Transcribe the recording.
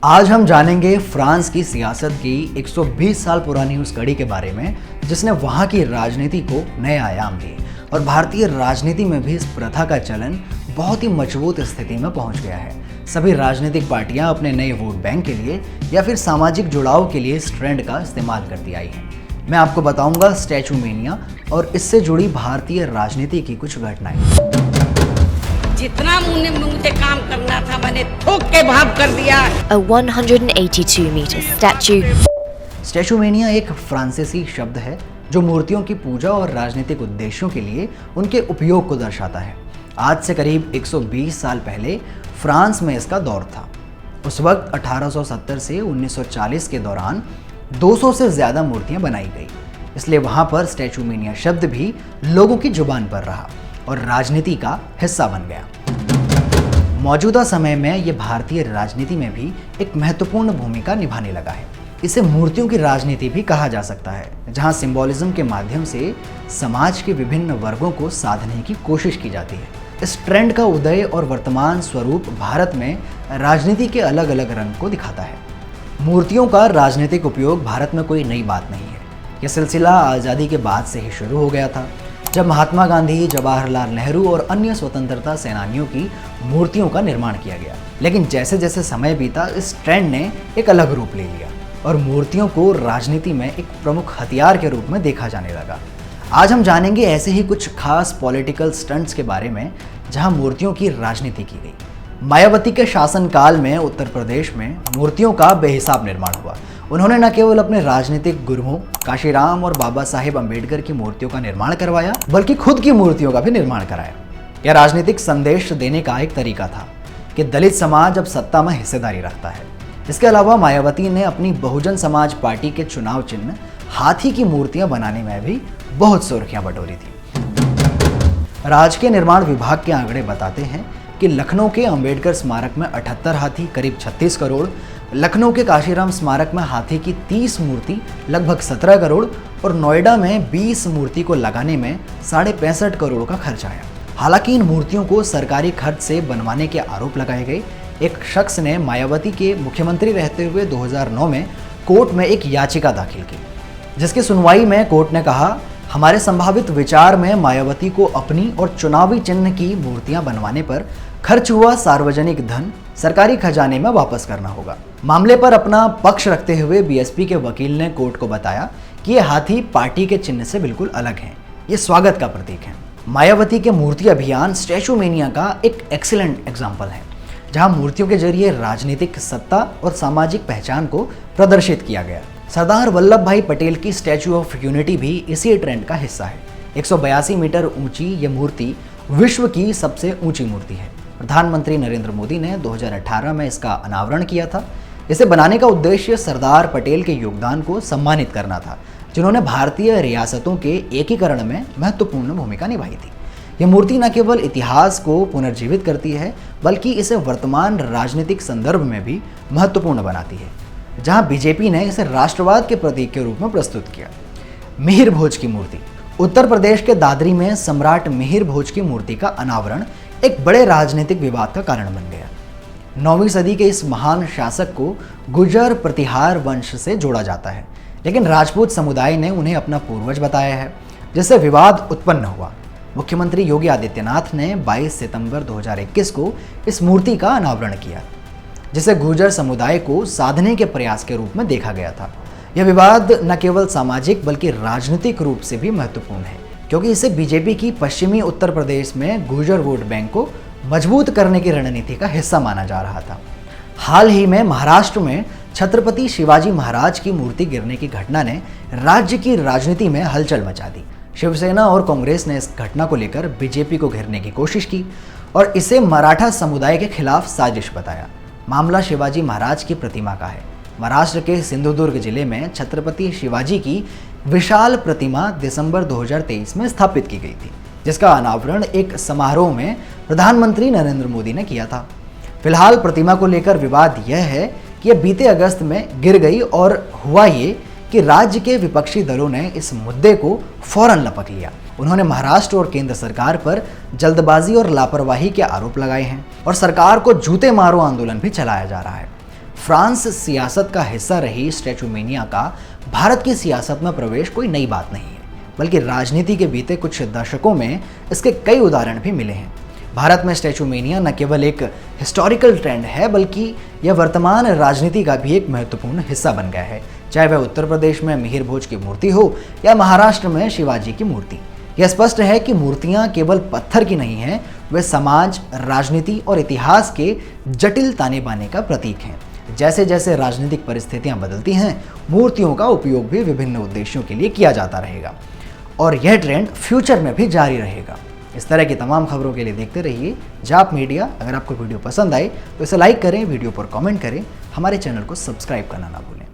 आज हम जानेंगे फ्रांस की सियासत की 120 साल पुरानी उस कड़ी के बारे में जिसने वहां की राजनीति को नए आयाम दिए और भारतीय राजनीति में भी इस प्रथा का चलन बहुत ही मजबूत स्थिति में पहुंच गया है। सभी राजनीतिक पार्टियां अपने नए वोट बैंक के लिए या फिर सामाजिक जुड़ाव के लिए इस ट्रेंड का इस्तेमाल करती आई हैं। मैं आपको बताऊंगा स्टैचू मेनिया और इससे जुड़ी भारतीय राजनीति की कुछ घटनाएं। जितना मुझे काम करना था मैंने थोक के भाव कर दिया। A 182-meter statue. Statue mania एक फ्रांसीसी शब्द है जो मूर्तियों की पूजा और राजनीतिक उद्देश्यों के लिए उनके उपयोग को दर्शाता है। आज से करीब 120 साल पहले फ्रांस में इसका दौर था। उस वक्त 1870 से 1940 के दौरान 200 से ज़्यादा मूर्तियां बनाई गई, इसलिए वहां पर स्टैचू मेनिया शब्द भी लोगों की जुबान पर रहा और राजनीति का हिस्सा बन गया। मौजूदा समय में ये भारतीय राजनीति में भी एक महत्वपूर्ण भूमिका निभाने लगा है। इसे मूर्तियों की राजनीति भी कहा जा सकता है, जहां सिंबॉलिज्म के माध्यम से समाज के विभिन्न वर्गों को साधने की कोशिश की जाती है। इस ट्रेंड का उदय और वर्तमान स्वरूप भारत में राजनीति के अलग अलग रंग को दिखाता है। मूर्तियों का राजनीतिक उपयोग भारत में कोई नई बात नहीं है। यह सिलसिला आज़ादी के बाद से ही शुरू हो गया था, जब महात्मा गांधी, जवाहरलाल नेहरू और अन्य स्वतंत्रता सेनानियों की मूर्तियों का निर्माण किया गया। लेकिन जैसे जैसे समय बीता इस ट्रेंड ने एक अलग रूप ले लिया और मूर्तियों को राजनीति में एक प्रमुख हथियार के रूप में देखा जाने लगा। आज हम जानेंगे ऐसे ही कुछ खास पॉलिटिकल स्टंट्स के बारे में जहां मूर्तियों की राजनीति की गई। मायावती के शासनकाल में उत्तर प्रदेश में मूर्तियों का बेहिसाब निर्माण हुआ। उन्होंने न केवल अपने राजनीतिक गुरुओं काशीराम और बाबा साहेब अम्बेडकर की मूर्तियों का निर्माण करवाया, बल्कि खुद की मूर्तियों का भी निर्माण कराया। यह राजनीतिक संदेश देने का एक तरीका था कि दलित समाज अब सत्ता में हिस्सेदारी रखता है। इसके अलावा मायावती ने अपनी बहुजन समाज पार्टी के चुनाव चिन्ह हाथी की मूर्तियां बनाने में भी बहुत सुर्खियां बटोरी थी। राजकीय निर्माण विभाग के आंकड़े बताते हैं कि लखनऊ के अंबेडकर स्मारक में 78 हाथी करीब 36 करोड़, लखनऊ के काशीराम स्मारक में हाथी की 30 मूर्ति लगभग 17 करोड़ और नोएडा में 20 मूर्ति को लगाने में 65.5 करोड़ का खर्च आया। हालांकि इन मूर्तियों को सरकारी खर्च से बनवाने के आरोप लगाए गए। एक शख्स ने मायावती के मुख्यमंत्री रहते हुए 2009 में कोर्ट में एक याचिका दाखिल की, जिसकी सुनवाई में कोर्ट ने कहा, हमारे संभावित विचार में मायावती को अपनी और चुनावी चिन्ह की मूर्तियां बनवाने पर खर्च हुआ सार्वजनिक धन सरकारी खजाने में वापस करना होगा। मामले पर अपना पक्ष रखते हुए बीएसपी के वकील ने कोर्ट को बताया कि ये हाथी पार्टी के चिन्ह से बिल्कुल अलग हैं, ये स्वागत का प्रतीक है। मायावती के मूर्ति अभियान स्टैचू मेनिया का एक एक्सीलेंट एग्जाम्पल है, जहां मूर्तियों के जरिए राजनीतिक सत्ता और सामाजिक पहचान को प्रदर्शित किया गया। सरदार वल्लभ भाई पटेल की स्टैचू ऑफ यूनिटी भी इसी ट्रेंड का हिस्सा है। 182 मीटर ऊंची यह मूर्ति विश्व की सबसे ऊंची मूर्ति है। प्रधानमंत्री नरेंद्र मोदी ने 2018 में इसका अनावरण किया था। इसे बनाने का उद्देश्य सरदार पटेल के योगदान को सम्मानित करना था, जिन्होंने भारतीय रियासतों के एकीकरण में महत्वपूर्ण भूमिका निभाई थी। यह मूर्ति न केवल इतिहास को पुनर्जीवित करती है, बल्कि इसे वर्तमान राजनीतिक संदर्भ में भी महत्वपूर्ण बनाती है, जहां बीजेपी ने इसे राष्ट्रवाद के प्रतीक के रूप में प्रस्तुत किया। मिहिर भोज की मूर्ति। उत्तर प्रदेश के दादरी में सम्राट मिहिर भोज की मूर्ति का अनावरण एक बड़े राजनीतिक विवाद का कारण बन गया। 9वीं सदी के इस महान शासक को गुर्जर प्रतिहार वंश से जोड़ा जाता है, लेकिन राजपूत समुदाय ने उन्हें अपना पूर्वज बताया है, जिससे विवाद उत्पन्न हुआ। मुख्यमंत्री योगी आदित्यनाथ ने 22 सितंबर 2021 को इस मूर्ति का अनावरण किया, जिसे गुर्जर समुदाय को साधने के प्रयास के रूप में देखा गया था। यह विवाद न केवल सामाजिक बल्कि राजनीतिक रूप से भी महत्वपूर्ण है, क्योंकि इसे बीजेपी की पश्चिमी उत्तर प्रदेश में गुर्जर वोट बैंक को मजबूत करने की रणनीति का हिस्सा माना जा रहा था। हाल ही में महाराष्ट्र में छत्रपति शिवाजी महाराज की मूर्ति गिरने की घटना ने राज्य की राजनीति में हलचल मचा दी। शिवसेना और कांग्रेस ने इस घटना को लेकर बीजेपी को घेरने की कोशिश की और इसे मराठा समुदाय के खिलाफ साजिश बताया। मामला शिवाजी महाराज की प्रतिमा का है। महाराष्ट्र के सिंधुदुर्ग जिले में छत्रपति शिवाजी की विशाल प्रतिमा दिसंबर 2023 में स्थापित की गई थी, जिसका अनावरण एक समारोह में प्रधानमंत्री नरेंद्र मोदी ने किया था। फिलहाल प्रतिमा को लेकर विवाद यह है कि यह बीते अगस्त में गिर गई और हुआ ये कि राज्य के विपक्षी दलों ने इस मुद्दे को फौरन लपक लिया। उन्होंने महाराष्ट्र और केंद्र सरकार पर जल्दबाजी और लापरवाही के आरोप लगाए हैं और सरकार को जूते मारो आंदोलन भी चलाया जा रहा है। फ्रांस सियासत का हिस्सा रही स्टैचूमेनिया का भारत की सियासत में प्रवेश कोई नई बात नहीं है, बल्कि राजनीति के बीते कुछ दशकों में इसके कई उदाहरण भी मिले हैं। भारत में स्टैचूमेनिया न केवल एक हिस्टोरिकल ट्रेंड है, बल्कि यह वर्तमान राजनीति का भी एक महत्वपूर्ण हिस्सा बन गया है। चाहे वह उत्तर प्रदेश में मिहिर भोज की मूर्ति हो या महाराष्ट्र में शिवाजी की मूर्ति, यह स्पष्ट है कि मूर्तियां केवल पत्थर की नहीं हैं, वे समाज, राजनीति और इतिहास के जटिल ताने बाने का प्रतीक हैं। जैसे जैसे राजनीतिक परिस्थितियां बदलती हैं, मूर्तियों का उपयोग भी विभिन्न उद्देश्यों के लिए किया जाता रहेगा और यह ट्रेंड फ्यूचर में भी जारी रहेगा। इस तरह की तमाम खबरों के लिए देखते रहिए जाप मीडिया। अगर आपको वीडियो पसंद आए तो इसे लाइक करें, वीडियो पर कमेंट करें, हमारे चैनल को सब्सक्राइब करना ना भूलें।